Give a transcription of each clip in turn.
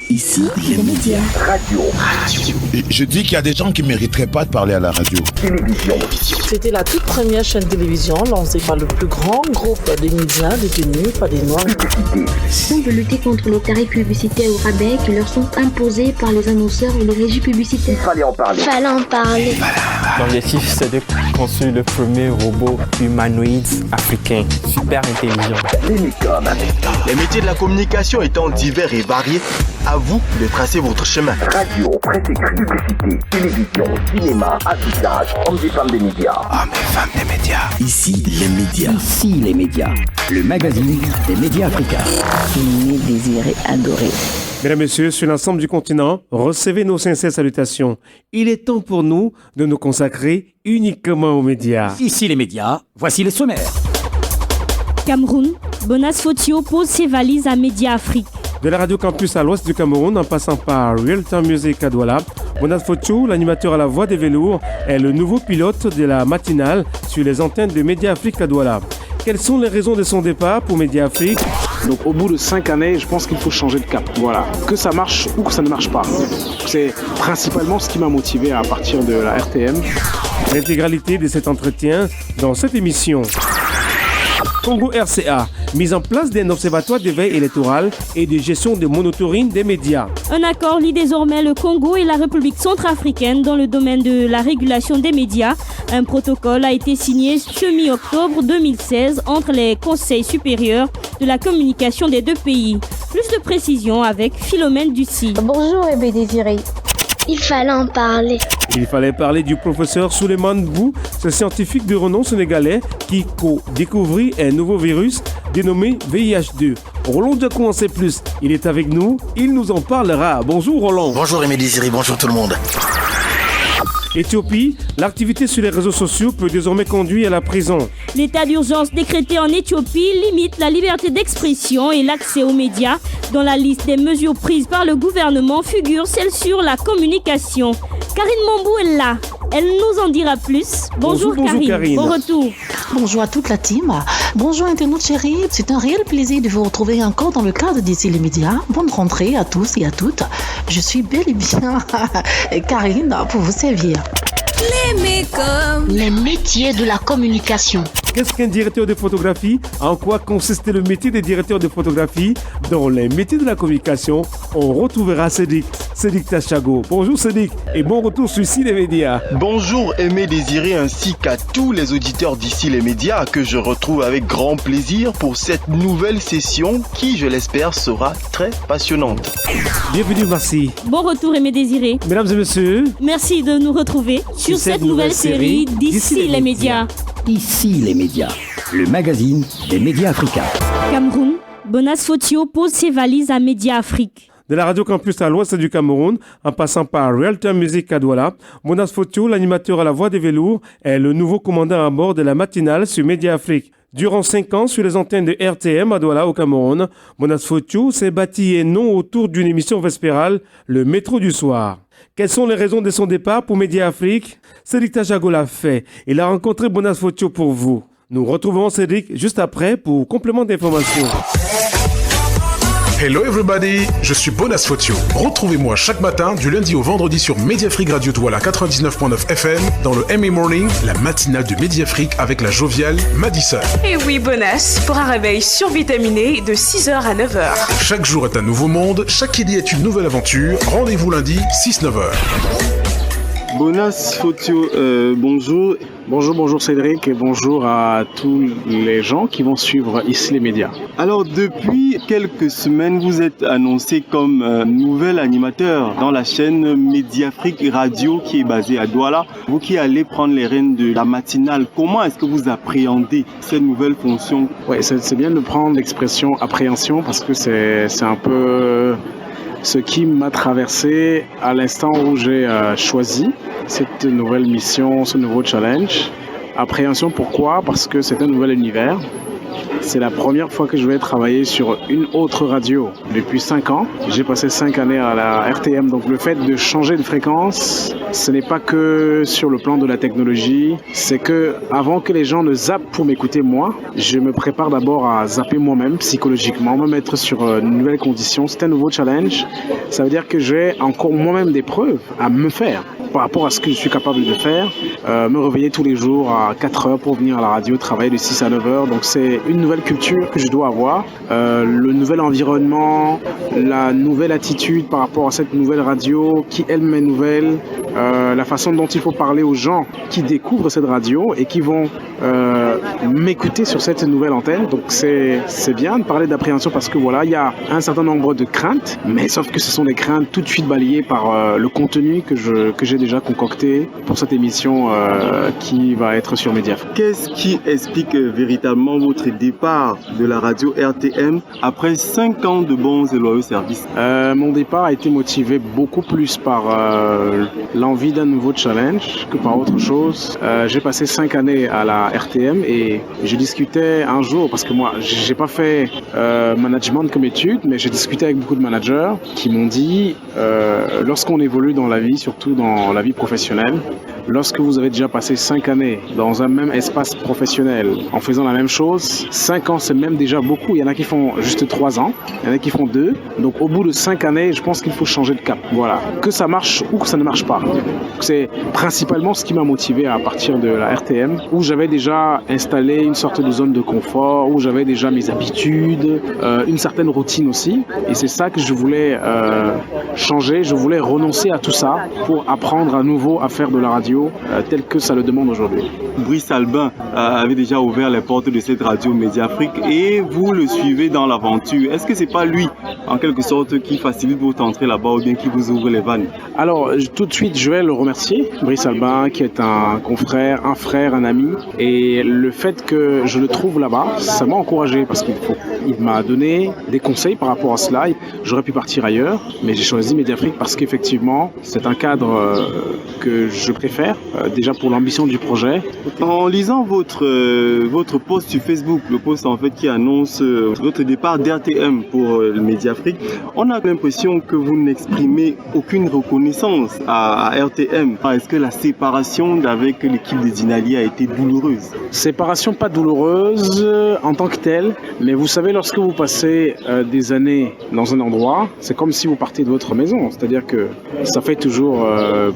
Ici, les médias. Radio. Je dis qu'il y a des gens qui ne mériteraient pas de parler à la radio. Télévision. C'était la toute première chaîne télévision lancée par le plus grand groupe des médias détenus par des Noirs. Publicité. On veut lutter contre les tarifs publicitaires au rabais qui leur sont imposés par les annonceurs et les régies publicitaires. Fallait en parler. L'objectif, c'est de construire le premier robot humanoïde africain, super intelligent. Télécom. Les métiers de la communication étant divers et variés, à vous de tracer votre chemin. Radio, presse écrite, publicité, télévision, cinéma, affichage, hommes et femmes des médias. Hommes et femmes des médias. Ici, les médias. Ici, les médias. Le magazine des médias africains. Aimé, désiré, adoré. Mesdames, Messieurs, sur l'ensemble du continent, recevez nos sincères salutations. Il est temps pour nous de nous consacrer uniquement aux médias. Ici, les médias. Voici les sommaires. Cameroun, Bonas Fotio pose ses valises à Média Afrique. De la radio campus à l'ouest du Cameroun, en passant par Real Time Music à Douala, Bonas Fotio, l'animateur à la voix des velours, est le nouveau pilote de la matinale sur les antennes de Média Afrique à Douala. Quelles sont les raisons de son départ pour Média Afrique? Donc au bout de 5 années, je pense qu'il faut changer de cap. Voilà, que ça marche ou que ça ne marche pas. C'est principalement ce qui m'a motivé à partir de la RTM. L'intégralité de cet entretien dans cette émission. Congo RCA, mise en place d'un observatoire de veille électorale et de gestion de monitoring des médias. Un accord lie désormais le Congo et la République centrafricaine dans le domaine de la régulation des médias. Un protocole a été signé ce mi-octobre 2016 entre les conseils supérieurs de la communication des deux pays. Plus de précisions avec Philomène Ducy. Bonjour Aimé Désiré. Il fallait en parler. Il fallait parler du professeur Souleymane Bou, ce scientifique de renom sénégalais qui découvrit un nouveau virus dénommé VIH2. Roland Diakou en sait plus. Il est avec nous, il nous en parlera. Bonjour Roland. Bonjour Aimé Désiré, bonjour tout le monde. Éthiopie, l'activité sur les réseaux sociaux peut désormais conduire à la prison. L'état d'urgence décrété en Éthiopie limite la liberté d'expression et l'accès aux médias. Dans la liste des mesures prises par le gouvernement figure celle sur la communication. Karine Mambou est là. Elle nous en dira plus. Bonjour Karine. Bon retour. Bonjour à toute la team. Bonjour internautes chéris. C'est un réel plaisir de vous retrouver encore dans le cadre d'Ici les médias. Bonne rentrée à tous et à toutes. Je suis bel et bien Karine pour vous servir. Les métiers de la communication. Qu'est-ce qu'un directeur de photographie? En quoi consistait le métier de directeur de photographie? Dans les métiers de la communication, on retrouvera Cédric Tachago. Bonjour Cédric et bon retour sur Ici les médias. Bonjour Aimé Désiré ainsi qu'à tous les auditeurs d'Ici les médias que je retrouve avec grand plaisir pour cette nouvelle session qui, je l'espère, sera très passionnante. Bienvenue, merci. Bon retour Aimé Désiré. Mesdames et messieurs, merci de nous retrouver sur cette nouvelle série d'Ici les médias. Ici, les médias. Le magazine des médias africains. Cameroun, Bonas Fotio pose ses valises à Média Afrique. De la radio campus à l'ouest du Cameroun, en passant par Real Time Music à Douala, Bonas Fotio, l'animateur à la voix des velours, est le nouveau commandant à bord de la matinale sur Média Afrique. Durant 5 ans, sur les antennes de RTM à Douala au Cameroun, Bonas Fotio s'est bâti un nom autour d'une émission vespérale, le Métro du soir. Quelles sont les raisons de son départ pour Média Afrique? Cédric Tachago l'a fait. Il a rencontré Bonas Fotio pour vous. Nous retrouvons Cédric juste après pour complément d'information. Hello everybody, je suis Bonas Fotio. Retrouvez-moi chaque matin du lundi au vendredi sur Mediafrique Radio Douala 99.9 FM dans le MA Morning, la matinale de Mediafrique avec la joviale Madison. Et oui Bonas, pour un réveil survitaminé de 6h à 9h. Chaque jour est un nouveau monde, chaque idée est une nouvelle aventure. Rendez-vous lundi 6-9h. Bonas Fotio, bonjour. Bonjour Cédric et bonjour à tous les gens qui vont suivre Ici les médias. Alors depuis quelques semaines, vous êtes annoncé comme nouvel animateur dans la chaîne Mediafrique Radio qui est basée à Douala. Vous qui allez prendre les rênes de la matinale, comment est-ce que vous appréhendez cette nouvelle fonction? Oui, c'est bien de prendre l'expression appréhension parce que c'est un peu ce qui m'a traversé à l'instant où j'ai choisi cette nouvelle mission, ce nouveau challenge. Appréhension, pourquoi? Parce que c'est un nouvel univers. C'est la première fois que je vais travailler sur une autre radio depuis 5 ans. J'ai passé 5 années à la RTM, donc le fait de changer de fréquence, ce n'est pas que sur le plan de la technologie, c'est que avant que les gens ne zappent pour m'écouter moi, je me prépare d'abord à zapper moi-même psychologiquement, me mettre sur de nouvelles conditions. C'est un nouveau challenge. Ça veut dire que j'ai encore moi-même des preuves à me faire par rapport à ce que je suis capable de faire, me réveiller tous les jours à 4 heures pour venir à la radio, travailler de 6 à 9 heures. Donc c'est une nouvelle culture que je dois avoir, le nouvel environnement, la nouvelle attitude par rapport à cette nouvelle radio qui elle-même est nouvelle, la façon dont il faut parler aux gens qui découvrent cette radio et qui vont m'écouter sur cette nouvelle antenne. Donc c'est bien de parler d'appréhension parce que voilà, il y a un certain nombre de craintes, mais sauf que ce sont des craintes tout de suite balayées par le contenu que j'ai déjà concocté pour cette émission qui va être sur Mediafrique. Qu'est-ce qui explique véritablement votre départ de la radio RTM après 5 ans de bons et loyaux services? Mon départ a été motivé beaucoup plus par l'envie d'un nouveau challenge que par autre chose. J'ai passé 5 années à la RTM et je discutais un jour, parce que moi j'ai pas fait management comme étude, mais j'ai discuté avec beaucoup de managers qui m'ont dit lorsqu'on évolue dans la vie, surtout dans la vie professionnelle, lorsque vous avez déjà passé 5 années dans un même espace professionnel en faisant la même chose, 5 ans c'est même déjà beaucoup. Il y en a qui font juste 3 ans, il y en a qui font 2. Donc au bout de 5 années, je pense qu'il faut changer de cap. Voilà. Que ça marche ou que ça ne marche pas. C'est principalement ce qui m'a motivé à partir de la RTM, où j'avais déjà installé une sorte de zone de confort, où j'avais déjà mes habitudes, une certaine routine aussi. Et c'est ça que je voulais changer. Je voulais renoncer à tout ça pour apprendre à nouveau à faire de la radio telle que ça le demande aujourd'hui. Brice Albin avait déjà ouvert les portes de cette radio Mediafrique et vous le suivez dans l'aventure. Est-ce que c'est pas lui, en quelque sorte, qui facilite votre entrée là-bas ou bien qui vous ouvre les vannes? Alors, tout de suite, je vais le remercier, Brice Albin, qui est un confrère, un frère, un ami. Et le fait que je le trouve là-bas, ça m'a encouragé parce qu'il m'a donné des conseils par rapport à cela. J'aurais pu partir ailleurs, mais j'ai choisi Mediafrique parce qu'effectivement, c'est un cadre que je préfère, déjà pour l'ambition du projet. En lisant votre post sur Facebook, le post en fait qui annonce votre départ d'RTM pour Mediafrique, on a l'impression que vous n'exprimez aucune reconnaissance à RTM. Est-ce que la séparation avec l'équipe de Dinali a été douloureuse? Séparation pas douloureuse en tant que telle, mais vous savez, lorsque vous passez des années dans un endroit, c'est comme si vous partez de votre maison, c'est-à-dire que ça fait toujours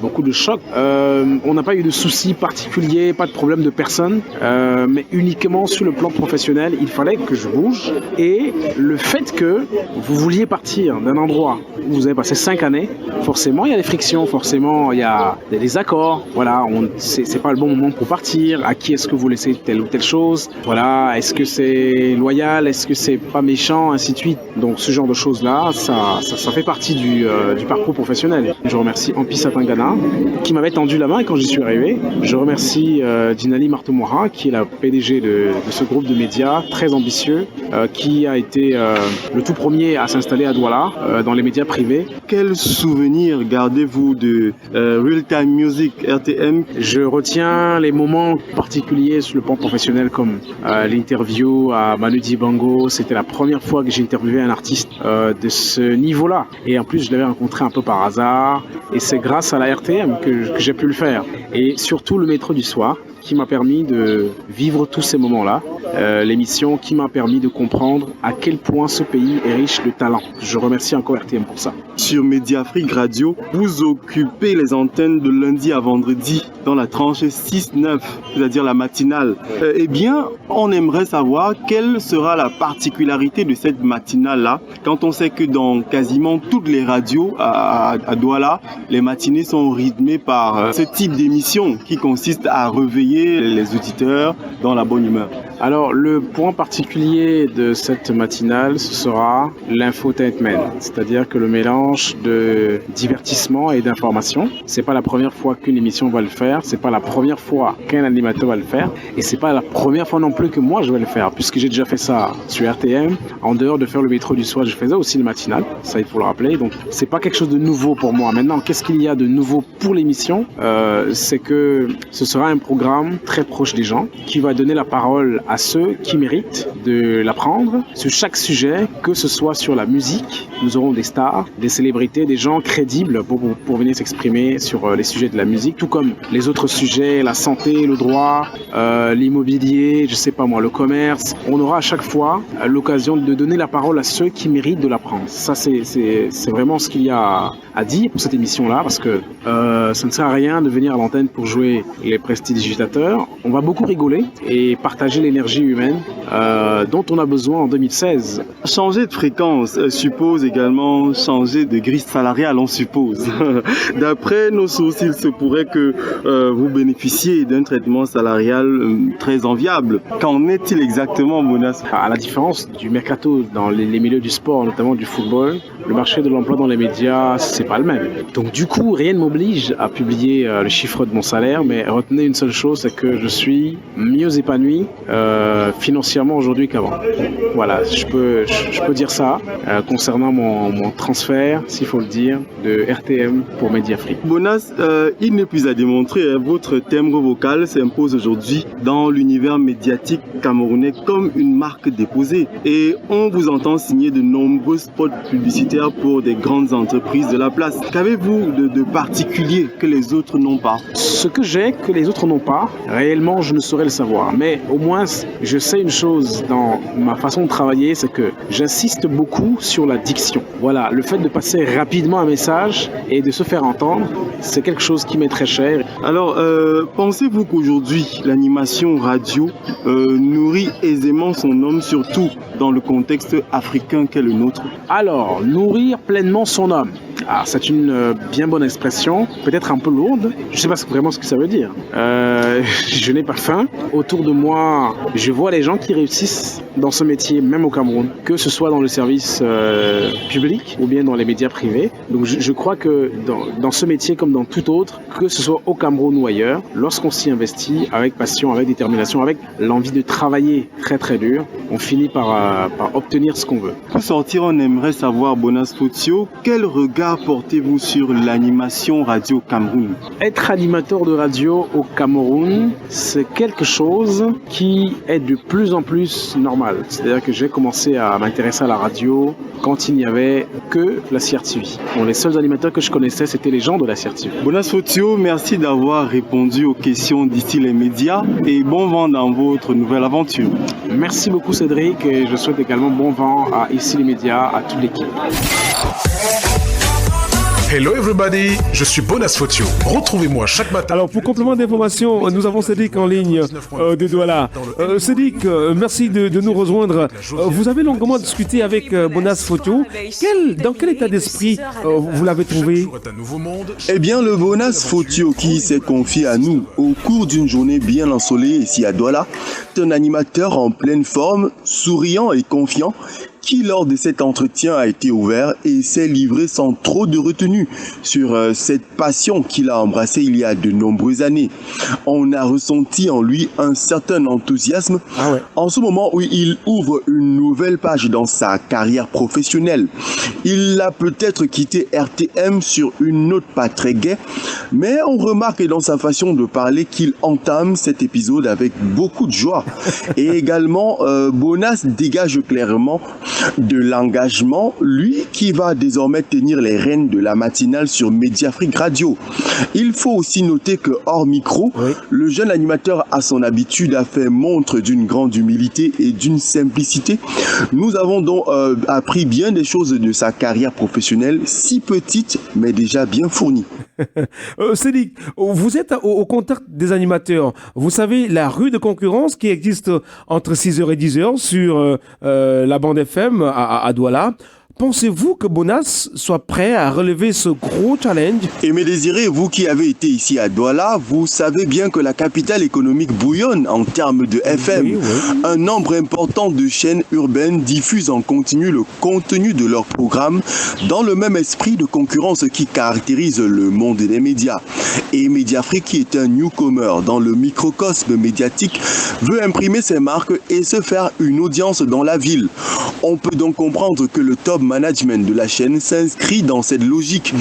beaucoup de chocs. On n'a pas eu de soucis particuliers, pas de problème de personne, mais uniquement sur le plan professionnel, il fallait que je bouge. Et le fait que vous vouliez partir d'un endroit où vous avez passé 5 années, forcément il y a des frictions, forcément il y a des désaccords. Voilà, c'est pas le bon moment pour partir. À qui est-ce que vous laissez telle ou telle chose? Voilà, est-ce que c'est loyal? Est-ce que c'est pas méchant? Ainsi de suite. Donc ce genre de choses-là, ça fait partie du parcours professionnel. Je remercie Ampi Satangana qui m'avait tendu la main quand j'y suis arrivé. Je remercie Dinali Martomora qui est la PDG de ce groupe de médias très ambitieux qui a été le tout premier à s'installer à Douala dans les médias privés. Quel souvenir gardez-vous de Real Time Music RTM? Je retiens les moments particuliers sur le plan professionnel comme l'interview à Manu Dibango. C'était la première fois que j'ai interviewé un artiste de ce niveau-là. Et en plus, je l'avais rencontré un peu par hasard. Et c'est grâce à la RTM que j'ai pu le faire. Et surtout le métro du soir qui m'a permis de vivre tous ces moments-là. L'émission qui m'a permis de comprendre à quel point ce pays est riche de talent. Je remercie encore RTM pour ça. Sur Mediafrique Radio, vous occupez les antennes de lundi à vendredi dans la tranche 6-9, c'est-à-dire la matinale. Eh bien, on aimerait savoir quelle sera la particularité de cette matinale-là, quand on sait que dans quasiment toutes les radios à Douala, les matinées sont rythmées par ce type d'émission qui consiste à réveiller les auditeurs dans la bonne humeur. Alors, le point particulier de cette matinale, ce sera l'infotainment, c'est-à-dire que le mélange de divertissement et d'information. C'est pas la première fois qu'une émission va le faire, c'est pas la première fois qu'un animateur va le faire, et c'est pas la première fois non plus que moi je vais le faire, puisque j'ai déjà fait ça sur RTM. En dehors de faire le métro du soir, je faisais aussi le matinal, ça il faut le rappeler. Donc, c'est pas quelque chose de nouveau pour moi. Maintenant, qu'est-ce qu'il y a de nouveau pour l'émission? C'est que ce sera un programme très proche des gens qui va donner la parole à ceux qui méritent de l'apprendre sur chaque sujet, que ce soit sur la musique. Nous aurons des stars, des célébrités, des gens crédibles pour venir s'exprimer sur les sujets de la musique, tout comme les autres sujets, la santé, le droit, l'immobilier, je sais pas moi, le commerce. On aura à chaque fois l'occasion de donner la parole à ceux qui méritent de l'apprendre. Ça, c'est vraiment ce qu'il y a à dire pour cette émission-là, parce que ça ne sert à rien de venir à l'antenne pour jouer les prestidigitateurs. On va beaucoup rigoler et partager l'énergie humaine dont on a besoin en 2016. Changer de fréquence suppose également changer de grille salariale, on suppose. D'après nos sources, il se pourrait que vous bénéficiez d'un traitement salarial très enviable. Qu'en est-il exactement, Bonas? À la différence du mercato dans les milieux du sport, notamment du football, le marché de l'emploi dans les médias, c'est pas le même. Donc du coup, rien ne m'oblige à publier le chiffre de mon salaire, mais retenez une seule chose, c'est que je suis mieux épanoui financièrement aujourd'hui qu'avant. Voilà, je peux dire ça concernant mon transfert, s'il faut le dire, de RTM pour Mediafrique. Bonas, il n'est plus à démontrer, votre timbre vocal s'impose aujourd'hui dans l'univers médiatique camerounais comme une marque déposée. Et on vous entend signer de nombreux spots publicitaires pour des grandes entreprises de la place. Qu'avez-vous de particulier que les autres n'ont pas? Ce que j'ai que les autres n'ont pas, réellement je ne saurais le savoir. Mais au moins je sais une chose dans ma façon de travailler, c'est que j'insiste beaucoup sur la diction. Voilà, le fait de passer rapidement un message et de se faire entendre, c'est quelque chose qui m'est très cher. Alors, pensez-vous qu'aujourd'hui l'animation radio nourrit aisément son homme, surtout dans le contexte africain qu'est le nôtre? Alors, nourrir pleinement son homme. Ah, c'est une bien bonne expression, peut-être un peu lourde. Je ne sais pas vraiment ce que ça veut dire. Je n'ai pas faim. Autour de moi, je vois les gens qui réussissent dans ce métier, même au Cameroun, que ce soit dans le service public ou bien dans les médias privés. Donc je crois que dans ce métier comme dans tout autre, que ce soit au Cameroun ou ailleurs, lorsqu'on s'y investit avec passion, avec détermination, avec l'envie de travailler très très dur, on finit par obtenir ce qu'on veut. Pour sortir, on aimerait savoir, Bonas Fotio, quel regard portez-vous sur l'animation radio Cameroun? Être animateur de radio au Cameroun, c'est quelque chose qui est de plus en plus normal. C'est-à-dire que j'ai commencé à m'intéresser à la radio quand il n'y avait que la CRTV. Bon, les seuls animateurs que je connaissais, c'était les gens de la CRTV. Bonas Fotio, merci d'avoir répondu aux questions d'ici les médias et bon vent dans votre nouvelle aventure. Merci beaucoup Cédric et je souhaite également bon vent à ici les médias, à toute l'équipe. Hello everybody, je suis Bonas Fotio. Retrouvez-moi chaque matin. Alors pour complément d'information, nous avons Cédric en ligne de Douala. Cédric, merci de nous rejoindre. Vous avez longuement discuté avec Bonas Fotio. Dans quel état d'esprit vous l'avez trouvé? Eh bien, le Bonas Fotio qui s'est confié à nous au cours d'une journée bien ensoleillée ici à Douala, est un animateur en pleine forme, souriant et confiant, qui lors de cet entretien a été ouvert et s'est livré sans trop de retenue sur cette passion qu'il a embrassée il y a de nombreuses années. On a ressenti en lui un certain enthousiasme en ce moment où il ouvre une nouvelle page dans sa carrière professionnelle. Il a peut-être quitté RTM sur une note pas très gaie, mais on remarque dans sa façon de parler qu'il entame cet épisode avec beaucoup de joie. Et également, Bonas dégage clairement de l'engagement, lui qui va désormais tenir les rênes de la matinale sur Mediafrique Radio. Il faut aussi noter que hors micro, le jeune animateur à son habitude a fait montre d'une grande humilité et d'une simplicité. Nous avons donc appris bien des choses de sa carrière professionnelle, si petite mais déjà bien fournie. Cédric, vous êtes au contact des animateurs. Vous savez la rude concurrence qui existe entre 6h et 10h sur la bande FM à Douala. Pensez-vous que Bonas soit prêt à relever ce gros challenge? Aimé Désiré, vous qui avez été ici à Douala, vous savez bien que la capitale économique bouillonne en termes de FM. Oui. Un nombre important de chaînes urbaines diffusent en continu le contenu de leurs programmes dans le même esprit de concurrence qui caractérise le monde des médias. Et Mediafrique, qui est un newcomer dans le microcosme médiatique, veut imprimer ses marques et se faire une audience dans la ville. On peut donc comprendre que le top management de la chaîne s'inscrit dans cette logique.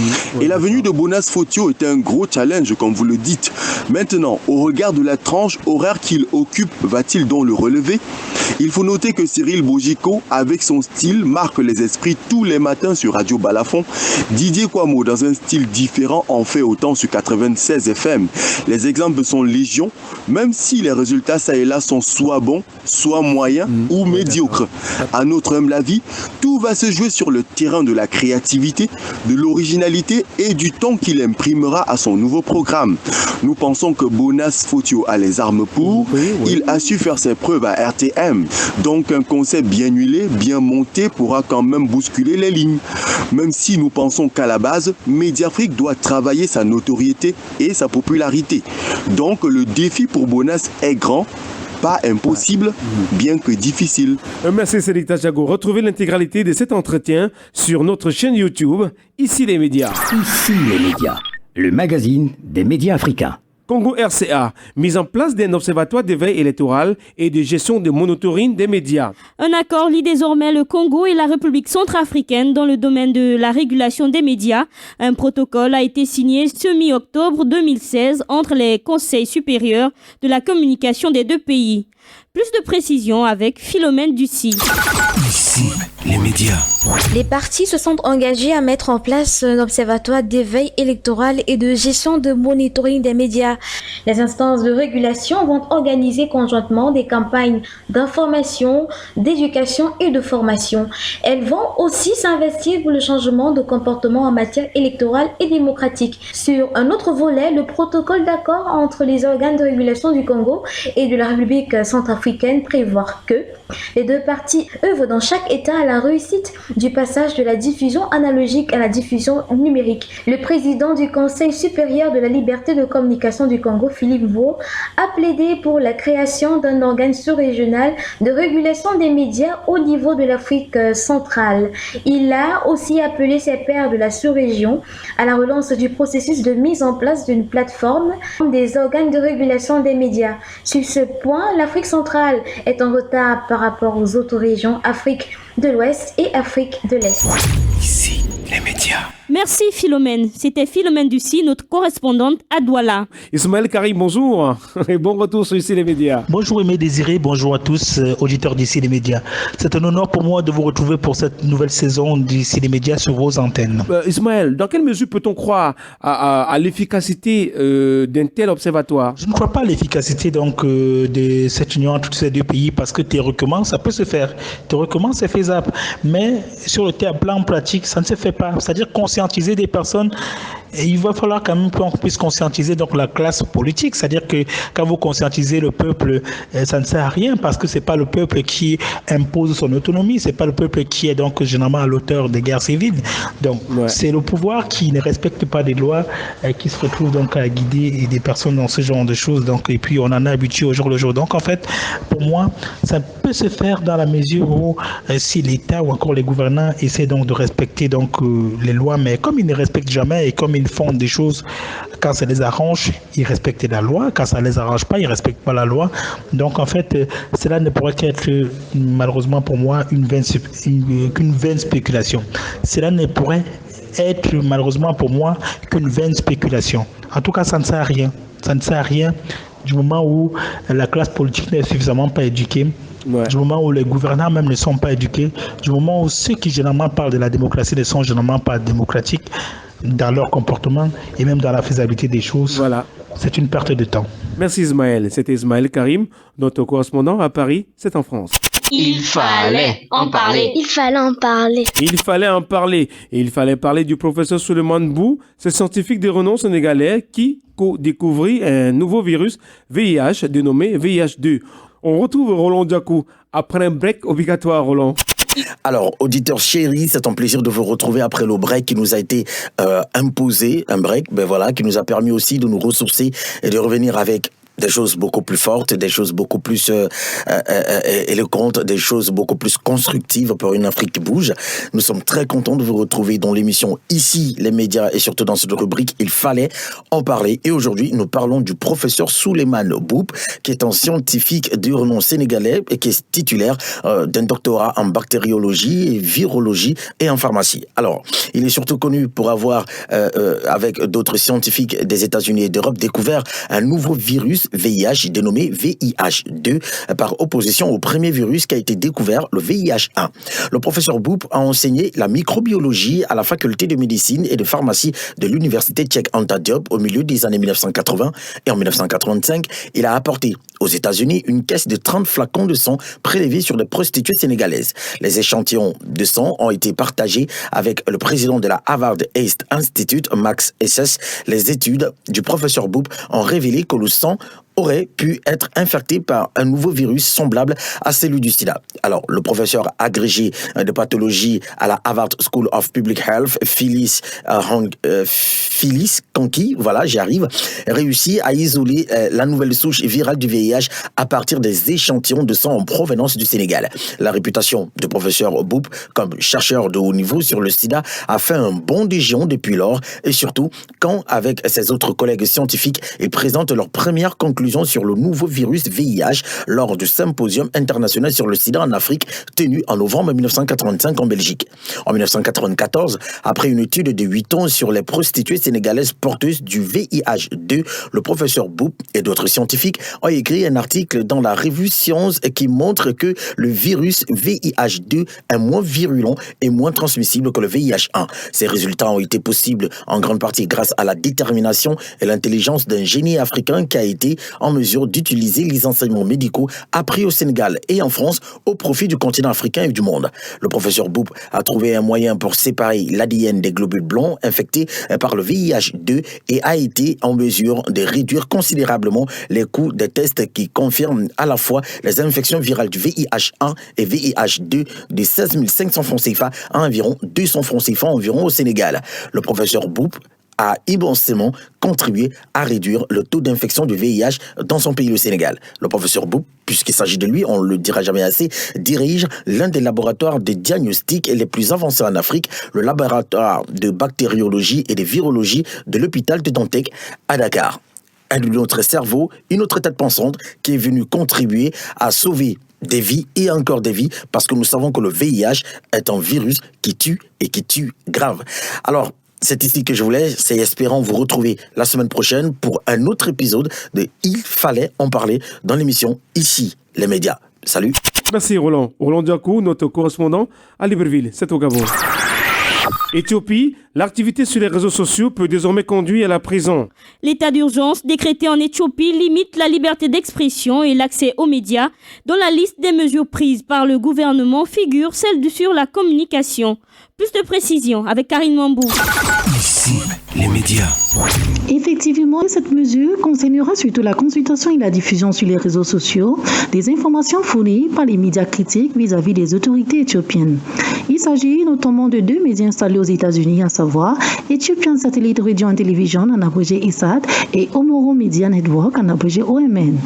Et la venue de Bonas Photiou est un gros challenge, comme vous le dites. Maintenant, au regard de la tranche horaire qu'il occupe, va-t-il donc le relever? Il faut noter que Cyril Bojiko, avec son style, marque les esprits tous les matins sur Radio Balafon. Didier Kwamo, dans un style différent, en fait autant sur 96 FM. Les exemples sont légion, même si les résultats ça et là sont soit bons, soit moyens ou médiocres. À notre humble avis, tout va se jouer sur le terrain de la créativité, de l'originalité et du ton qu'il imprimera à son nouveau programme. Nous pensons que Bonas Photiou a les armes pour. Il a su faire ses preuves à RTM. Donc un concept bien huilé, bien monté pourra quand même bousculer les lignes. Même si nous pensons qu'à la base, Mediafrique doit travailler sa notoriété et sa popularité. Donc le défi pour Bonas est grand. Pas impossible, bien que difficile. Merci Cédric Tachago. Retrouvez l'intégralité de cet entretien sur notre chaîne YouTube, Ici les médias. Ici les médias, le magazine des médias africains. Congo RCA, mise en place d'un observatoire d'éveil électoral et de gestion de monitoring des médias. Un accord lie désormais le Congo et la République centrafricaine dans le domaine de la régulation des médias. Un protocole a été signé ce mi-octobre 2016 entre les conseils supérieurs de la communication des deux pays. Plus de précisions avec Philomène Ducy. Ici, les médias. Les partis se sont engagés à mettre en place un observatoire d'éveil électoral et de gestion de monitoring des médias. Les instances de régulation vont organiser conjointement des campagnes d'information, d'éducation et de formation. Elles vont aussi s'investir pour le changement de comportement en matière électorale et démocratique. Sur un autre volet, le protocole d'accord entre les organes de régulation du Congo et de la République centrafricaine prévoit que les deux parties œuvrent dans chaque État à la réussite du passage de la diffusion analogique à la diffusion numérique. Le président du Conseil supérieur de la liberté de communication du Congo, Philippe Vaux, a plaidé pour la création d'un organe sous-régional de régulation des médias au niveau de l'Afrique centrale. Il a aussi appelé ses pairs de la sous-région à la relance du processus de mise en place d'une plateforme des organes de régulation des médias. Sur ce point, l'Afrique centrale est en retard par rapport aux autres régions, Afrique de l'Ouest et Afrique de l'Est. Ici, les médias. Merci Philomène. C'était Philomène Ducy, notre correspondante à Douala. Ismaël Karim, bonjour et bon retour sur Ici les médias. Bonjour Aimé Désiré, bonjour à tous auditeurs d'Ici les médias. C'est un honneur pour moi de vous retrouver pour cette nouvelle saison d'Ici les médias sur vos antennes. Ismaël, dans quelle mesure peut-on croire à l'efficacité d'un tel observatoire? Je ne crois pas à l'efficacité de cette union entre ces deux pays parce que théoriquement ça peut se faire. Théoriquement c'est faisable, mais sur le plan pratique ça ne se fait pas. C'est-à-dire conscientiser des personnes, et il va falloir quand même qu'on puisse conscientiser donc la classe politique, c'est-à-dire que quand vous conscientisez le peuple, ça ne sert à rien parce que c'est pas le peuple qui impose son autonomie, c'est pas le peuple qui est donc généralement à l'auteur des guerres civiles. Donc c'est le pouvoir qui ne respecte pas des lois qui se retrouve donc à guider des personnes dans ce genre de choses. Donc et puis on en est habitué au jour le jour. Donc en fait, pour moi, ça peut se faire dans la mesure où si l'État ou encore les gouvernants essaient donc de respecter donc les lois, mais comme ils ne respectent jamais et comme ils font des choses quand ça les arrange, ils respectent la loi, quand ça les arrange pas, ils respectent pas la loi. Donc en fait, cela ne pourrait qu'être malheureusement pour moi qu'une vaine spéculation. Cela ne pourrait être malheureusement pour moi qu'une vaine spéculation. En tout cas, ça ne sert à rien. Ça ne sert à rien du moment où la classe politique n'est suffisamment pas éduquée. Du moment où les gouvernants même ne sont pas éduqués, du moment où ceux qui généralement parlent de la démocratie ne sont généralement pas démocratiques dans leur comportement et même dans la faisabilité des choses, c'est une perte de temps. Merci Ismaël. C'était Ismaël Karim, notre correspondant à Paris, c'est en France. Il fallait en parler. Il fallait en parler. Il fallait en parler. Et il fallait parler du professeur Suleiman Bou, ce scientifique de renom sénégalais qui découvrit un nouveau virus VIH dénommé VIH2. On retrouve Roland Diakou après un break obligatoire, Roland. Alors, auditeurs chéris, c'est un plaisir de vous retrouver après le break qui nous a été imposé, un break, qui nous a permis aussi de nous ressourcer et de revenir avec des choses beaucoup plus fortes, des choses beaucoup plus éloquentes, des choses beaucoup plus constructives pour une Afrique qui bouge. Nous sommes très contents de vous retrouver dans l'émission Ici, les médias, et surtout dans cette rubrique Il fallait en parler. Et aujourd'hui, nous parlons du professeur Souleymane Mboup, qui est un scientifique de renom sénégalais et qui est titulaire d'un doctorat en bactériologie, virologie et en pharmacie. Alors, il est surtout connu pour avoir, avec d'autres scientifiques des États-Unis et d'Europe, découvert un nouveau virus VIH dénommé VIH2 par opposition au premier virus qui a été découvert, le VIH1. Le professeur Mboup a enseigné la microbiologie à la faculté de médecine et de pharmacie de l'université tchèque Anta Diop au milieu des années 1980 et en 1985, il a apporté aux États-Unis une caisse de 30 flacons de sang prélevés sur des prostituées sénégalaises. Les échantillons de sang ont été partagés avec le président de la Harvard Health Institute, Max Esses. Les études du professeur Mboup ont révélé que le sang aurait pu être infecté par un nouveau virus semblable à celui du sida. Alors, le professeur agrégé de pathologie à la Harvard School of Public Health, Phyllis Conky, j'y arrive, réussit à isoler la nouvelle souche virale du VIH à partir des échantillons de sang en provenance du Sénégal. La réputation du professeur Mboup comme chercheur de haut niveau sur le sida a fait un bond de géant depuis lors, et surtout quand, avec ses autres collègues scientifiques, ils présentent leur première conclusion sur le nouveau virus VIH lors du symposium international sur le sida en Afrique tenu en novembre 1985 en Belgique. En 1994, après une étude de 8 ans sur les prostituées sénégalaises porteuses du VIH2, le professeur Mboup et d'autres scientifiques ont écrit un article dans la revue Science qui montre que le virus VIH2 est moins virulent et moins transmissible que le VIH1. Ces résultats ont été possibles en grande partie grâce à la détermination et l'intelligence d'un génie africain qui a été en mesure d'utiliser les enseignements médicaux appris au Sénégal et en France au profit du continent africain et du monde. Le professeur Mboup a trouvé un moyen pour séparer l'ADN des globules blancs infectés par le VIH2 et a été en mesure de réduire considérablement les coûts des tests qui confirment à la fois les infections virales du VIH1 et VIH2 de 16 500 francs CFA à environ 200 francs CFA environ au Sénégal. Le professeur Mboup a immensément contribué à réduire le taux d'infection du VIH dans son pays, le Sénégal. Le professeur Mboup, puisqu'il s'agit de lui, on ne le dira jamais assez, dirige l'un des laboratoires de diagnostic les plus avancés en Afrique, le laboratoire de bactériologie et de virologie de l'hôpital de Dantec à Dakar. Un autre cerveau, une autre tête pensante qui est venue contribuer à sauver des vies et encore des vies, parce que nous savons que le VIH est un virus qui tue et qui tue grave. Alors, c'est ici que je voulais, c'est espérant vous retrouver la semaine prochaine pour un autre épisode de Il fallait en parler dans l'émission Ici, les médias. Salut. Merci Roland. Roland Diakou, notre correspondant à Libreville, c'est au Gabon. Éthiopie, l'activité sur les réseaux sociaux peut désormais conduire à la prison. L'état d'urgence décrété en Éthiopie limite la liberté d'expression et l'accès aux médias. Dans la liste des mesures prises par le gouvernement figure celle sur la communication. Plus de précision avec Karine Mambou. Ici, les médias. Effectivement, cette mesure concernera surtout la consultation et la diffusion sur les réseaux sociaux des informations fournies par les médias critiques vis-à-vis des autorités éthiopiennes. Il s'agit notamment de 2 médias installés aux États-Unis, à savoir Ethiopian Satellite Radio and Television, en abrégé ISAT, et Omoro Media Network, en abrégé OMN.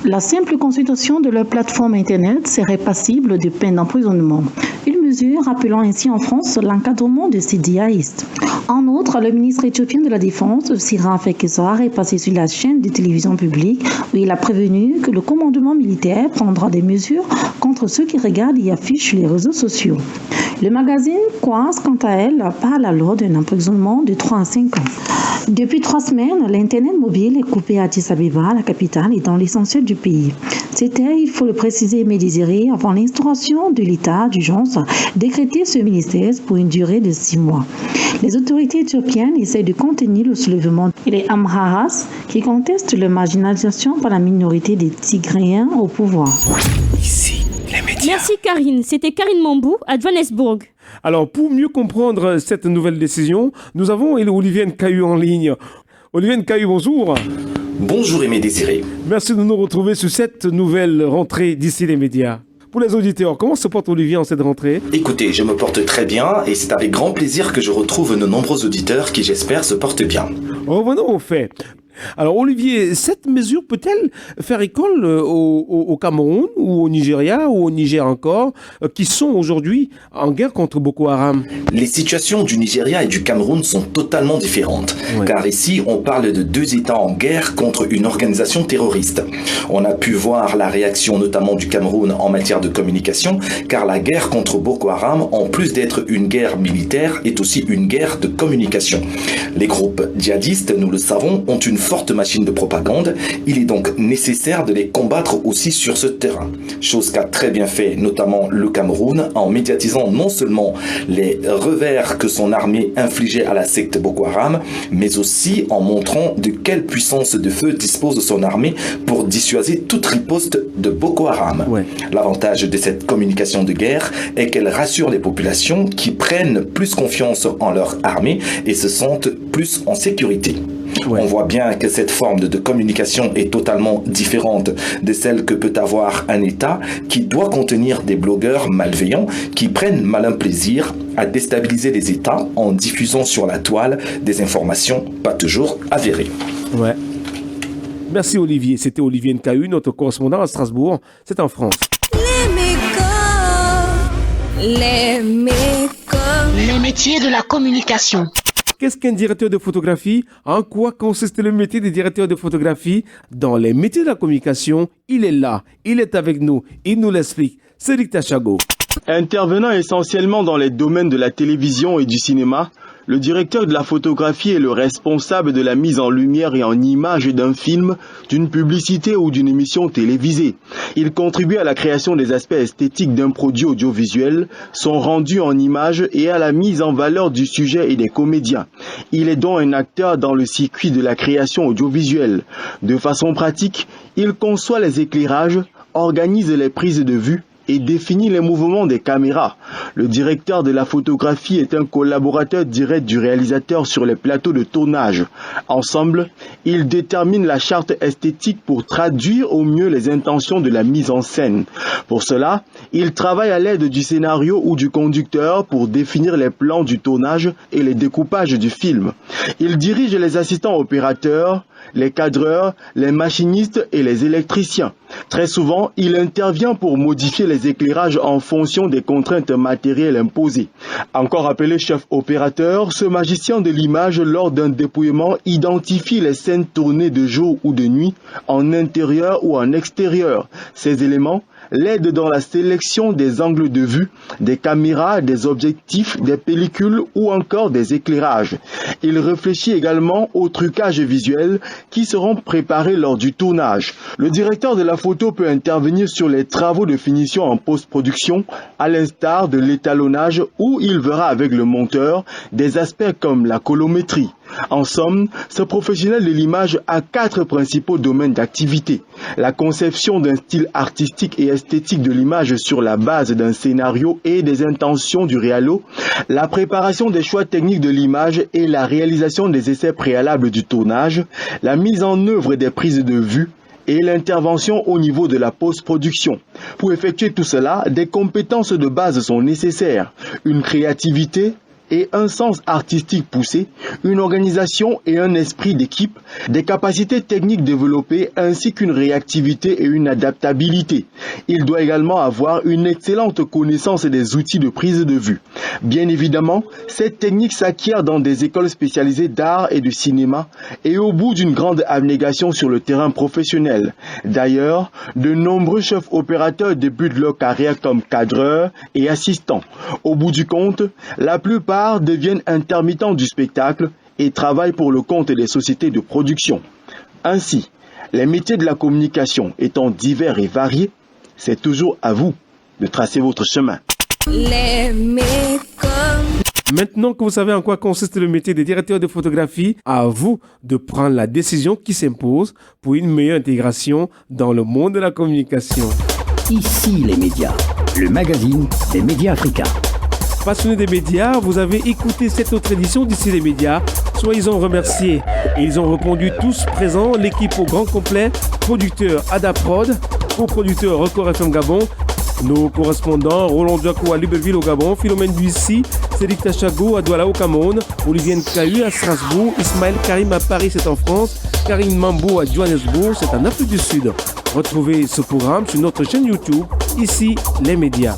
La simple consultation de leur plateforme Internet serait passible de peine d'emprisonnement. Une mesure rappelant ainsi en France l'encadrement de ces djihadistes. En outre, le ministre éthiopien de la Défense, Sira Fekesar, est passé sur la chaîne de télévision publique où il a prévenu que le commandement militaire prendra des mesures contre ceux qui regardent et affichent les réseaux sociaux. Le magazine Kwaz, quant à elle, parle alors d'un emprisonnement de 3 à 5 ans. Depuis 3 semaines, l'Internet mobile est coupé à Addis Abeba, la capitale, et dans l'essentiel du pays. C'était, il faut le préciser mais désirer, avant l'instauration de l'état d'urgence décrété ce ministère pour une durée de 6 mois. Les autorités éthiopiennes essaient de contenir le soulèvement et les Amharas qui contestent la marginalisation par la minorité des Tigréens au pouvoir. Ici, les médias. Merci Karine, c'était Karine Mambou à Johannesburg. Alors, pour mieux comprendre cette nouvelle décision, nous avons Olivier Nkayu en ligne. Olivier Nkayu, bonjour. Bonjour Aimé Désiré. Merci de nous retrouver sur cette nouvelle rentrée d'Ici les médias. Pour les auditeurs, comment se porte Olivier en cette rentrée? Écoutez, je me porte très bien et c'est avec grand plaisir que je retrouve nos nombreux auditeurs qui, j'espère, se portent bien. Revenons aux faits. Alors Olivier, cette mesure peut-elle faire école au Cameroun ou au Nigeria ou au Niger encore, qui sont aujourd'hui en guerre contre Boko Haram? Les situations du Nigeria et du Cameroun sont totalement différentes, car ici on parle de deux États en guerre contre une organisation terroriste. On a pu voir la réaction notamment du Cameroun en matière de communication, car la guerre contre Boko Haram, en plus d'être une guerre militaire, est aussi une guerre de communication. Les groupes djihadistes, nous le savons, ont une forte machine de propagande. Il est donc nécessaire de les combattre aussi sur ce terrain. Chose qu'a très bien fait notamment le Cameroun en médiatisant non seulement les revers que son armée infligeait à la secte Boko Haram, mais aussi en montrant de quelle puissance de feu dispose son armée pour dissuader toute riposte de Boko Haram. L'avantage de cette communication de guerre est qu'elle rassure les populations qui prennent plus confiance en leur armée et se sentent plus en sécurité. On voit bien que cette forme de communication est totalement différente de celle que peut avoir un État qui doit contenir des blogueurs malveillants qui prennent malin plaisir à déstabiliser les États en diffusant sur la toile des informations pas toujours avérées. Ouais. Merci Olivier. C'était Olivier NKU, notre correspondant à Strasbourg. C'est en France. Les métiers de la communication. Qu'est-ce qu'un directeur de photographie? En quoi consiste le métier des directeurs de photographie? Dans les métiers de la communication, il est là, il est avec nous, il nous l'explique. C'est Rick Tachago. Intervenant essentiellement dans les domaines de la télévision et du cinéma, le directeur de la photographie est le responsable de la mise en lumière et en image d'un film, d'une publicité ou d'une émission télévisée. Il contribue à la création des aspects esthétiques d'un produit audiovisuel, son rendu en image et à la mise en valeur du sujet et des comédiens. Il est donc un acteur dans le circuit de la création audiovisuelle. De façon pratique, il conçoit les éclairages, organise les prises de vue, et définit les mouvements des caméras. Le directeur de la photographie est un collaborateur direct du réalisateur sur les plateaux de tournage. Ensemble, ils déterminent la charte esthétique pour traduire au mieux les intentions de la mise en scène. Pour cela, ils travaillent à l'aide du scénario ou du conducteur pour définir les plans du tournage et les découpages du film. Ils dirigent les assistants opérateurs, les cadreurs, les machinistes et les électriciens. Très souvent, il intervient pour modifier les éclairages en fonction des contraintes matérielles imposées. Encore appelé chef opérateur, ce magicien de l'image, lors d'un dépouillement, identifie les scènes tournées de jour ou de nuit, en intérieur ou en extérieur. Ces éléments l'aident dans la sélection des angles de vue, des caméras, des objectifs, des pellicules ou encore des éclairages. Il réfléchit également aux trucages visuels qui seront préparés lors du tournage. Le directeur de la photo peut intervenir sur les travaux de finition en post-production, à l'instar de l'étalonnage où il verra avec le monteur des aspects comme la colorimétrie. En somme, ce professionnel de l'image a 4 principaux domaines d'activité. La conception d'un style artistique et esthétique de l'image sur la base d'un scénario et des intentions du réalo, la préparation des choix techniques de l'image et la réalisation des essais préalables du tournage, la mise en œuvre des prises de vue, et l'intervention au niveau de la post-production. Pour effectuer tout cela, des compétences de base sont nécessaires. Une créativité et un sens artistique poussé, une organisation et un esprit d'équipe, des capacités techniques développées ainsi qu'une réactivité et une adaptabilité. Il doit également avoir une excellente connaissance des outils de prise de vue. Bien évidemment, cette technique s'acquiert dans des écoles spécialisées d'art et de cinéma et au bout d'une grande abnégation sur le terrain professionnel. D'ailleurs, de nombreux chefs opérateurs débutent leur carrière comme cadreurs et assistants. Au bout du compte, la plupart deviennent intermittents du spectacle et travaillent pour le compte des sociétés de production. Ainsi, les métiers de la communication étant divers et variés, c'est toujours à vous de tracer votre chemin. Maintenant que vous savez en quoi consiste le métier des directeurs de photographie, à vous de prendre la décision qui s'impose pour une meilleure intégration dans le monde de la communication. Ici les médias, le magazine des médias africains. Passionnés des médias, vous avez écouté cette autre édition d'Ici les médias. Soyez-en remerciés. Et ils ont répondu tous présents, l'équipe au grand complet, producteur Adaprod, coproducteur Record FM Gabon, Nos correspondants, Roland Diakou à Libreville au Gabon, Philomène Buissy, Cédric Tachago à Douala au Cameroun, Olivier Nkayu à Strasbourg, Ismaël Karim à Paris, c'est en France, Karine Mambo à Johannesburg, c'est en Afrique du Sud. Retrouvez ce programme sur notre chaîne YouTube, ici les médias.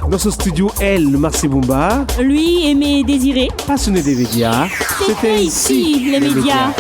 Dans ce studio, elle, Marcy Boumba. Lui, Aimé Désiré. Passionné des médias. C'était ici les médias.